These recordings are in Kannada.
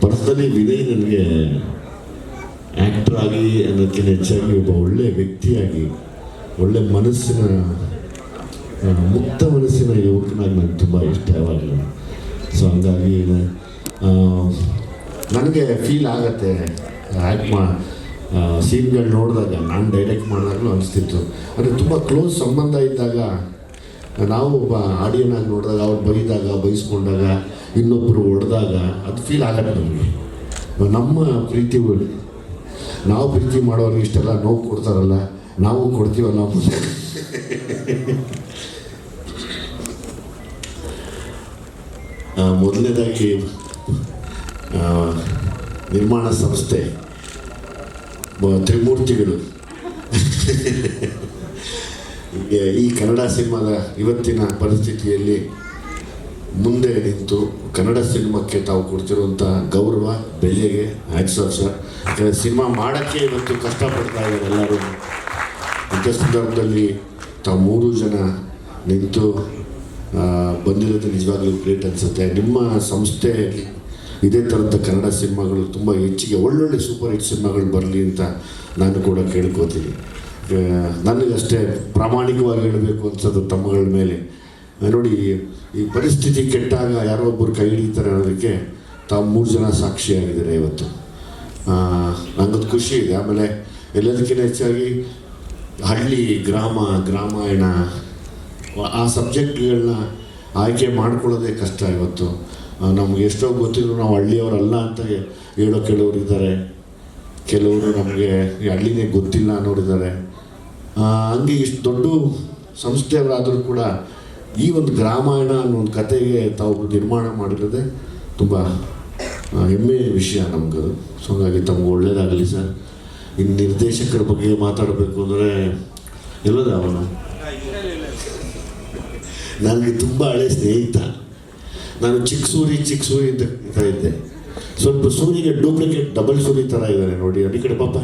ಪರ್ಸನಲಿ ವಿನಯ್ ನನಗೆ ಆ್ಯಕ್ಟರ್ ಆಗಿ ಅನ್ನೋದಕ್ಕಿಂತ ಹೆಚ್ಚಾಗಿ ಒಬ್ಬ ಒಳ್ಳೆಯ ವ್ಯಕ್ತಿಯಾಗಿ, ಒಳ್ಳೆ ಮನಸ್ಸಿನ, ಮುಕ್ತ ಮನಸ್ಸಿನ ಯುವಕನಾಗಿ ನನಗೆ ತುಂಬ ಇಷ್ಟ ಯಾವಾಗಲೂ. ಸೊ ಹಂಗಾಗಿ ನನಗೆ ಫೀಲ್ ಆಗತ್ತೆ ಸೀನ್ಗಳು ನೋಡಿದಾಗ, ನಾನು ಡೈರೆಕ್ಟ್ ಮಾಡಿದಾಗಲೂ ಅನಿಸ್ತಿತ್ತು. ಅಂದರೆ ತುಂಬ ಕ್ಲೋಸ್ ಸಂಬಂಧ ಇದ್ದಾಗ, ನಾವು ಒಬ್ಬ ಆಡಿಯೋನಾಗಿ ನೋಡಿದಾಗ, ಅವ್ರು ಬೈಸ್ಕೊಂಡಾಗ, ಇನ್ನೊಬ್ಬರು ಹೊಡೆದಾಗ ಅದು ಫೀಲ್ ಆಗತ್ತೆ ನಮಗೆ. ನಮ್ಮ ಪ್ರೀತಿ, ನಾವು ಪ್ರೀತಿ ಮಾಡೋರಿಗೆ ಇಷ್ಟೆಲ್ಲ ನೋವು ಕೊಡ್ತಾರಲ್ಲ, ನಾವು ಕೊಡ್ತೀವಲ್ಲ. ಮೊದಲನೇದಾಗಿ ನಿರ್ಮಾಣ ಸಂಸ್ಥೆ ತ್ರಿಮೂರ್ತಿಗಳು ಈ ಕನ್ನಡ ಸಿನಿಮಾದ ಇವತ್ತಿನ ಪರಿಸ್ಥಿತಿಯಲ್ಲಿ ಮುಂದೆ ನಿಂತು ಕನ್ನಡ ಸಿನಿಮಾಕ್ಕೆ ತಾವು ಕೊಡ್ತಿರುವಂಥ ಗೌರವ, ಬೆಲೆಗೆ ಹ್ಯಾಟ್ಸ್ ಆಫ್ ಸರ್. ಸಿನಿಮಾ ಮಾಡೋಕ್ಕೆ ಇವತ್ತು ಕಷ್ಟಪಡ್ತಾ ಇದ್ದಾರೆ ಎಲ್ಲರೂ. ಇಂಥ ಸಂದರ್ಭದಲ್ಲಿ ತಾವು 3 ಜನ ನಿಂತು ಬಂದಿರೋದು ನಿಜವಾಗ್ಲೂ ಗ್ರೇಟ್ ಅನಿಸುತ್ತೆ. ನಿಮ್ಮ ಸಂಸ್ಥೆಯಲ್ಲಿ ಇದೇ ಥರದ ಕನ್ನಡ ಸಿನಿಮಾಗಳು ತುಂಬ ಹೆಚ್ಚಿಗೆ ಒಳ್ಳೊಳ್ಳೆ ಸೂಪರ್ ಹಿಟ್ ಸಿನಿಮಾಗಳು ಬರಲಿ ಅಂತ ನಾನು ಕೂಡ ಕೇಳ್ಕೋತೀನಿ. ನನಗಷ್ಟೇ ಪ್ರಾಮಾಣಿಕವಾಗಿ ಹೇಳಬೇಕು ಅನ್ಸೋದು ತಮ್ಮಗಳ ಮೇಲೆ. ನೋಡಿ, ಈ ಪರಿಸ್ಥಿತಿ ಕೆಟ್ಟಾಗ ಯಾರೋ ಒಬ್ಬರು ಕೈ ಹಿಡಿತಾರೆ ಅನ್ನೋದಕ್ಕೆ ತಾವು 3 ಜನ ಸಾಕ್ಷಿಯಾಗಿದ್ದಾರೆ ಇವತ್ತು. ನನಗದು ಖುಷಿ ಇದೆ. ಆಮೇಲೆ ಎಲ್ಲದಕ್ಕಿಂತ ಹೆಚ್ಚಾಗಿ ಹಳ್ಳಿ, ಗ್ರಾಮಾಯಣ ಆ ಸಬ್ಜೆಕ್ಟ್ಗಳನ್ನ ಆಯ್ಕೆ ಮಾಡ್ಕೊಳ್ಳೋದೇ ಕಷ್ಟ ಇವತ್ತು. ನಮ್ಗೆ ಎಷ್ಟೋ ಗೊತ್ತಿದ್ರು ನಾವು ಹಳ್ಳಿಯವರಲ್ಲ ಅಂತ ಹೇಳೋ ಕೆಲವರು ಇದ್ದಾರೆ, ಕೆಲವರು ನಮಗೆ ಈ ಹಳ್ಳಿನೇ ಗೊತ್ತಿಲ್ಲ ಅನ್ನೋರಿದ್ದಾರೆ. ಹಂಗೆ ಇಷ್ಟು ದೊಡ್ಡ ಸಂಸ್ಥೆಯವರಾದರೂ ಕೂಡ ಈ ಒಂದು ಗ್ರಾಮಾಯಣ ಅನ್ನೋ ಒಂದು ಕತೆಗೆ ತಾವು ನಿರ್ಮಾಣ ಮಾಡಿರೋದೇ ತುಂಬ ಹೆಮ್ಮೆಯ ವಿಷಯ ನಮಗದು. ಸೊ ಹಾಗಾಗಿ ತಮ್ಗೆ ಒಳ್ಳೇದಾಗಲಿ ಸರ್. ಇನ್ನು ನಿರ್ದೇಶಕರ ಬಗ್ಗೆ ಮಾತಾಡಬೇಕು ಅಂದರೆ ಎಲ್ಲದ ಅವನು ನನಗೆ ತುಂಬ ಹಳೆ ಸ್ನೇಹಿತ. ನಾನು ಚಿಕ್ಕ ಸೂರಿ ಅಂತ ಇದ್ದೆ. ಸ್ವಲ್ಪ ಸೂರಿಗೆ ಡೂಪ್ಲಿಕೇಟ್ ಡಬಲ್ ಸೂರಿ ಥರ ಇದ್ದಾರೆ ನೋಡಿ, ಈ ಕಡೆ ಪಾಪ.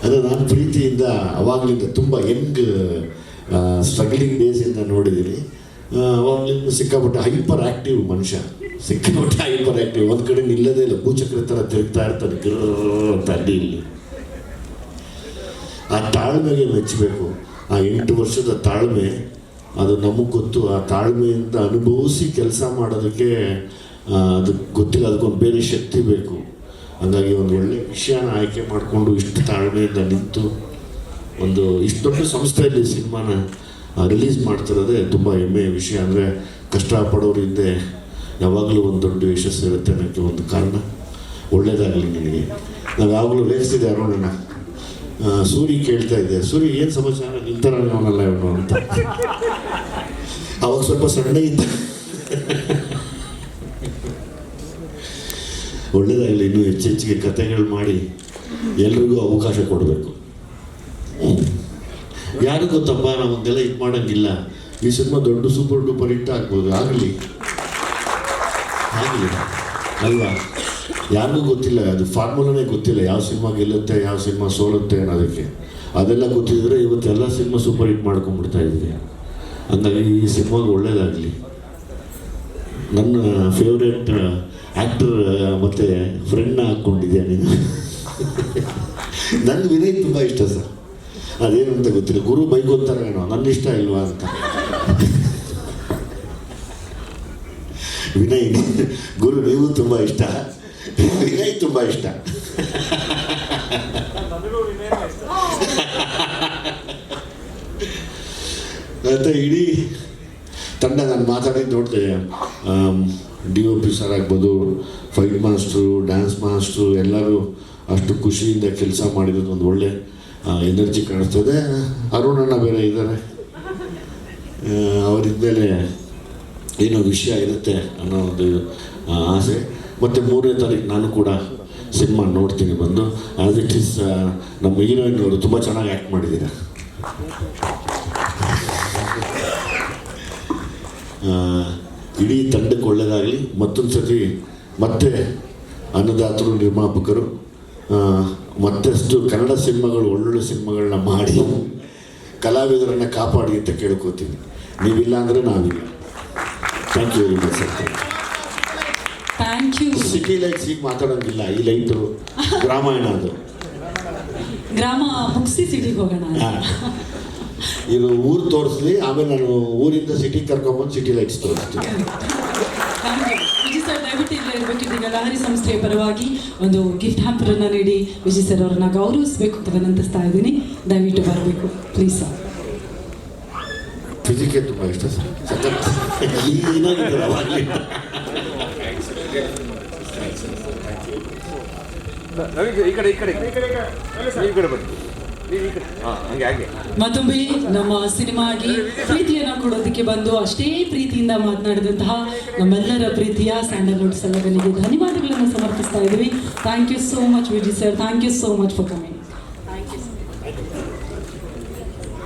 ಅದೇ ನಾನು ಪ್ರೀತಿಯಿಂದ ಅವಾಗಲಿಂದ ತುಂಬ ಯಂಗ್ ಸ್ಟ್ರಗ್ಲಿಂಗ್ ಡೇಸಿಂದ ನೋಡಿದ್ದೀನಿ. ಅವಾಗಲಿಂದ ಸಿಕ್ಕಾಪಟ್ಟೆ ಹೈಪರ್ ಆ್ಯಕ್ಟಿವ್ ಮನುಷ್ಯ, ಸಿಕ್ಕಾಪಟ್ಟೆ ಹೈಪರ್ ಆ್ಯಕ್ಟಿವ್. ಒಂದು ಕಡೆ ನಿಲ್ಲದೇ ಇಲ್ಲ, ಭೂಚಕ್ರ ಥರ ತಿರುಗ್ತಾ ಇರ್ತಾನೆ ಅಂತ ಅಲ್ಲಿ ಇಲ್ಲಿ. ಆ ತಾಳ್ಮೆಗೆ ಮೆಚ್ಚಬೇಕು. ಆ 8 ವರ್ಷದ ತಾಳ್ಮೆ, ಅದು ನಮಗೆ ಗೊತ್ತು. ಆ ತಾಳ್ಮೆಯಿಂದ ಅನುಭವಿಸಿ ಕೆಲಸ ಮಾಡೋದಕ್ಕೆ ಅದು ಗೊತ್ತಿಲ್ಲ, ಅದಕ್ಕೊಂದು ಬೇರೆ ಶಕ್ತಿ ಬೇಕು. ಹಾಗಾಗಿ ಒಂದು ಒಳ್ಳೆಯ ವಿಷಯನ ಆಯ್ಕೆ ಮಾಡಿಕೊಂಡು ಇಷ್ಟು ತಾಳ್ಮೆಯಿಂದ ನಿಂತು ಒಂದು ಇಷ್ಟು ದೊಡ್ಡ ಸಂಸ್ಥೆಯಲ್ಲಿ ಸಿನಿಮಾನ ರಿಲೀಸ್ ಮಾಡ್ತಿರೋದೇ ತುಂಬ ಹೆಮ್ಮೆಯ ವಿಷಯ. ಅಂದರೆ ಕಷ್ಟಪಡೋರ ಹಿಂದೆ ಯಾವಾಗಲೂ ಒಂದು ದೊಡ್ಡ ಯಶಸ್ಸು ಇರುತ್ತೆ ಅನ್ನೋಕ್ಕೆ ಒಂದು ಕಾರಣ. ಒಳ್ಳೆಯದಾಗಲಿ ನಿನಗೆ. ನಾವು ಯಾವಾಗಲೂ ರೇಗಿಸ್ತಿದ್ದೆ ಅರುಣನ. ಸೂರಿ ಕೇಳ್ತಾ ಇದ್ದೆ, ಸೂರಿ ಏನು ಸಮಾಚಾರ, ನಿಂತರ ಅವನಲ್ಲ ಇವನು ಅಂತ. ಅವಾಗ ಸ್ವಲ್ಪ ಸಣ್ಣ ಇದ್ದ. ಒಳ್ಳೇದಾಗಲಿ, ಇನ್ನೂ ಹೆಚ್ಚೆಚ್ಚಿಗೆ ಕಥೆಗಳು ಮಾಡಿ ಎಲ್ರಿಗೂ ಅವಕಾಶ ಕೊಡಬೇಕು. ಯಾರು ಗೊತ್ತಪ್ಪ, ನಮಗೆಲ್ಲ ಇದು ಮಾಡೋಂಗಿಲ್ಲ. ಈ ಸಿನಿಮಾ ದೊಡ್ಡ ಸೂಪರ್ ಡೂಪರ್ ಹಿಟ್ ಆಗ್ಬೋದು. ಆಗಲಿ ಅಲ್ವಾ? ಯಾರಿಗೂ ಗೊತ್ತಿಲ್ಲ, ಅದು ಫಾರ್ಮುಲಾನೇ ಗೊತ್ತಿಲ್ಲ. ಯಾವ ಸಿನಿಮಾ ಗೆಲ್ಲುತ್ತೆ, ಯಾವ ಸಿನಿಮಾ ಸೋಲುತ್ತೆ ಅನ್ನೋದಕ್ಕೆ. ಅದೆಲ್ಲ ಗೊತ್ತಿದ್ರೆ ಇವತ್ತೆಲ್ಲ ಸಿನಿಮಾ ಸೂಪರ್ ಹಿಟ್ ಮಾಡ್ಕೊಂಡ್ಬಿಡ್ತಾ ಇದ್ವಿ. ಹಂಗಾಗಿ ಈ ಸಿನಿಮಾಗೆ ಒಳ್ಳೇದಾಗಲಿ. ನನ್ನ ಫೇವ್ರೇಟ್ ಆ್ಯಕ್ಟರ್ ಮತ್ತು ಫ್ರೆಂಡ್ನ ಹಾಕ್ಕೊಂಡಿದ್ದೆ ನೀನು. ನನ್ನ ವಿನಯ್ ತುಂಬ ಇಷ್ಟ ಸರ್. ಅದೇನು ಅಂತ ಗೊತ್ತಿಲ್ಲ, ಗುರು ಬೈಕೋತಾರೇನೋ, ನನ್ನ ಇಷ್ಟ ಇಲ್ವಾ ಅಂತ. ವಿನಯ್, ಗುರು ನೀವು ತುಂಬ ಇಷ್ಟ, ವಿನಯ್ ತುಂಬ ಇಷ್ಟ. ಮತ್ತು ಇಡೀ ತಂಡ ನಾನು ಮಾತಾಡಿದ್ದು ನೋಡ್ತೇನೆ. DOP ಸರ್ ಆಗ್ಬೋದು, ಫೈಟ್ ಮಾಸ್ಟ್ರು, ಡ್ಯಾನ್ಸ್ ಮಾಸ್ಟ್ರು ಎಲ್ಲರೂ ಅಷ್ಟು ಖುಷಿಯಿಂದ ಕೆಲಸ ಮಾಡಿರೋದು ಒಂದು ಒಳ್ಳೆ ಎನರ್ಜಿ ಕಾಣಿಸ್ತದೆ. ಅರುಣಣ್ಣ ಬೇರೆ ಇದ್ದಾರೆ, ಅವರಿದ್ಮೇಲೆ ಏನೋ ವಿಷಯ ಇರುತ್ತೆ ಅನ್ನೋ ಒಂದು ಆಸೆ. ಮತ್ತು 3ನೇ ತಾರೀಕು ನಾನು ಕೂಡ ಸಿನಿಮಾ ನೋಡ್ತೀನಿ ಬಂದು. ಆಸ್ ಇಟ್ ಈಸ್ ನಮ್ಮ ಹೀರೋಯಿನ್ ಅವರು ತುಂಬ ಚೆನ್ನಾಗಿ ಆ್ಯಕ್ಟ್ ಮಾಡಿದ್ದೀರ. ಇಡೀ ತಂಡಕ್ಕೆ ಒಳ್ಳೆಯದಾಗಲಿ. ಮತ್ತೊಂದು ಸತಿ ಮತ್ತೆ ಅನ್ನದಾತರು, ನಿರ್ಮಾಪಕರು, ಮತ್ತಷ್ಟು ಕನ್ನಡ ಸಿನಿಮಾಗಳು, ಒಳ್ಳೊಳ್ಳೆ ಸಿನಿಮಾಗಳನ್ನ ಮಾಡಿ ಕಲಾವಿದರನ್ನು ಕಾಪಾಡಿ ಅಂತ ಕೇಳ್ಕೊತೀನಿ. ನೀವಿಲ್ಲ ಅಂದರೆ ನಾವಿಲ್ಲ. Thank you very much sir. Thank you. City lights ಈಗ ಮಾತಾಡೋಂಗಿಲ್ಲ, ಈ ಲೈಟು ಗ್ರಾಮಾಯಣ ಅದು. ಗ್ರಾಮ ಮುಗಿಸಿ ಸಿಟಿಗೆ ಹೋಗೋಣ. ಇದು ಊರು ತೋರಿಸ್ಲಿ, ಆಮೇಲೆ ನಾನು ಊರಿಂದ ಸಿಟಿಗೆ ಕರ್ಕೊಂಬಂದು ಸಿಟಿ ಲೈಟ್ಸ್ ತೋರಿಸ್ತೀನಿ. ವಿಜಯ್ ಸರ್ ದಯವಿಟ್ಟು ಇಲ್ಲೇ ಇರಬೇಕು. ಇದೀಗ ಲಹರಿ ಸಂಸ್ಥೆಯ ಪರವಾಗಿ ಒಂದು ಗಿಫ್ಟ್ ಹ್ಯಾಂಪರನ್ನು ನೀಡಿ ವಿಜಯ್ ಸರ್ ಅವ್ರನ್ನ ಗೌರವಿಸಬೇಕು ಅಂತ ವಿನಂತಿಸ್ತಾ ಇದ್ದೀನಿ. ದಯವಿಟ್ಟು ಬರಬೇಕು ಪ್ಲೀಸ್ ಸರ್. ಫಿಸಿಕೆ ತುಂಬ ಇಷ್ಟ ಸರ್. ಮತ್ತೊಮ್ಮೆ ನಮ್ಮ ಸಿನಿಮಾಗೆ ಪ್ರೀತಿಯನ್ನು ಕೊಡೋದಕ್ಕೆ ಬಂದು ಅಷ್ಟೇ ಪ್ರೀತಿಯಿಂದ ಮಾತನಾಡಿದಂತಹ ನಮ್ಮೆಲ್ಲರ ಪ್ರೀತಿಯ ಸ್ಯಾಂಡಲ್ವುಡ್ ಸಲಗನಿಗೆ ಧನ್ಯವಾದಗಳನ್ನು ಸಮರ್ಪಿಸ್ತಾ ಇದ್ದೀವಿ. Thank you so much Vijay sir. Thank you so much for coming. Thank you.